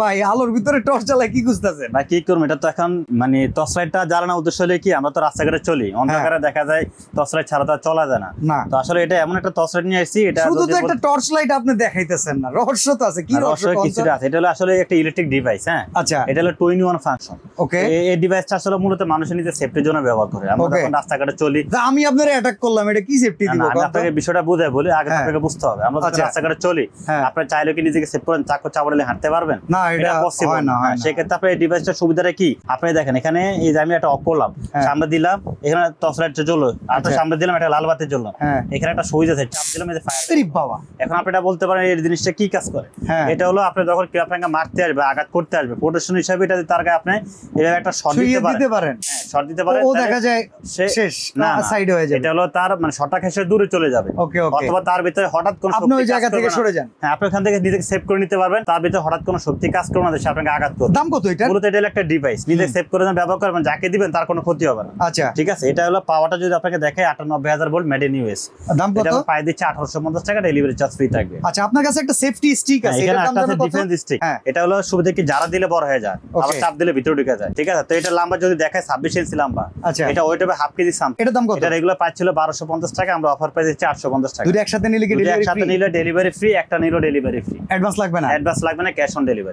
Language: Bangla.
ভাই আলোর ভিতরে টর্চ জ্বালায় কি খুঁজতেছেন? ভাই কি করবো, এটা তো এখন মানে টর্চ লাইটটা জ্বালানোর উদ্দেশ্য হলে কি, আমরা তো রাস্তাঘাটে চলি, অন্ধকারে দেখা যায় টর্চ লাইট ছাড়া তো আর চলা যায় না। তো আসলে এটা এমন একটা টর্চ লাইট নিয়ে আসছি, এটা শুধু তো একটা টর্চ লাইট আপনি দেখাইতেছেন না, রহস্য তো আছে। কি রহস্য? কিছুটা আছে। এটা হলো আসলে একটা ইলেকট্রিক ডিভাইস। হ্যাঁ, আচ্ছা, এটা হলো 2-in-1 ফাংশন। ওকে, এই ডিভাইসটা আসলে মূলত মানুষের নিজের সেফটির জন্য ব্যবহার করে। আমরা যখন রাস্তাঘাটে চলি, আমি আপনারে অ্যাটাক করলাম, এটা কি সেফটি দিব? আমি আপনাকে বিষয়টা বুঝাই বলি, আগে আপনাকে বুঝতে হবে। আমরা যখন রাস্তাঘাটে চলি, আপনি চাইলে কি নিজেকে সেফ করেন চাকু চাপড়ে হাঁটতে পারবেন? না, এটা পসিবল না। সেক্ষেত্রে আপনি এই ডিভাইসটার সুবিধাটা কি, আপনি দেখেন এখানে এই যে আমি একটা অফ করলাম, সামনে দিলাম, এখানে টর্চ লাইট জ্বললো, আর সামনে দিলাম একটা লাল বাতি জ্বললো, এখানে একটা সুইচ আছে, চাপ দিলাম এই যে ফায়ার। আরে বাবা! এখন আপনি এটা বলতে পারেন এই জিনিসটা কি কাজ করে। এটা হলো আপনি যখন কেউ আপনাকে মারতে আসবে, আঘাত করতে আসবে, প্রোটেকশন হিসেবে এটা তার গায়ে আপনি এভাবে একটা শট দিতে পারেন। শট দিতে পারেন, ও দেখা যায় শেষ না সাইড হয়ে যাবে। এটা হলো তার মানে শটটা খেসে দূরে চলে যাবে। অথবা তার ভিতরে হঠাৎ কোন আপনি ওই জায়গা থেকে সরে যান। হ্যাঁ, আপনি ওখান থেকে নিজেকে সেভ করে নিতে পারবেন। তার ভিতরে হঠাৎ কোনো শক্তি কাজ করবে না, সে আপনাকে আঘাত করবে। দাম কত এটা? মূলত এটা একটা ডিভাইস, নিজে সেভ করে ব্যবহার করবেন, যাকে দিবেন তার কোনো ক্ষতি হবে না। আচ্ছা, ঠিক আছে। এটা হলো পাওয়ারটা যদি আপনাকে দেখে 98,000 ভোল্ট মেড ইন ইউএস। দাম কত? এটা পাই দিচ্ছে 1850 টাকা, ডেলিভারি চার্জ ফ্রি থাকবে। আচ্ছা, আপনার কাছে একটা সেফটি স্টিক আছে, এটার দাম কত? Defence stick. এটা হলো সুবিধা কি, যারা দিলে বড় হয়ে যায়, আবার চাপ দিলে ভিতরে ঢুকে যায়। ঠিক আছে। তো এটা লম্বা যদি দেখায় 26 ইঞ্চি লম্বা। আচ্ছা, এটা ওয়েট হবে হাফ কেজি সাম। এটা দাম কত? এটা রেগুলার প্রাইস ছিল 1250 টাকা, আমরা অফার প্রাইস দিচ্ছি 850 টাকা। দুটো একসাথে নিলে কি ডেলিভারি ফ্রি? একসাথে নিলে ডেলিভারি ফ্রি, একটা নিলে ডেলিভারি ফ্রি। অ্যাডভান্স লাগবে না? অ্যাডভান্স লাগবে না, ক্যাশ অন ডেলিভারি।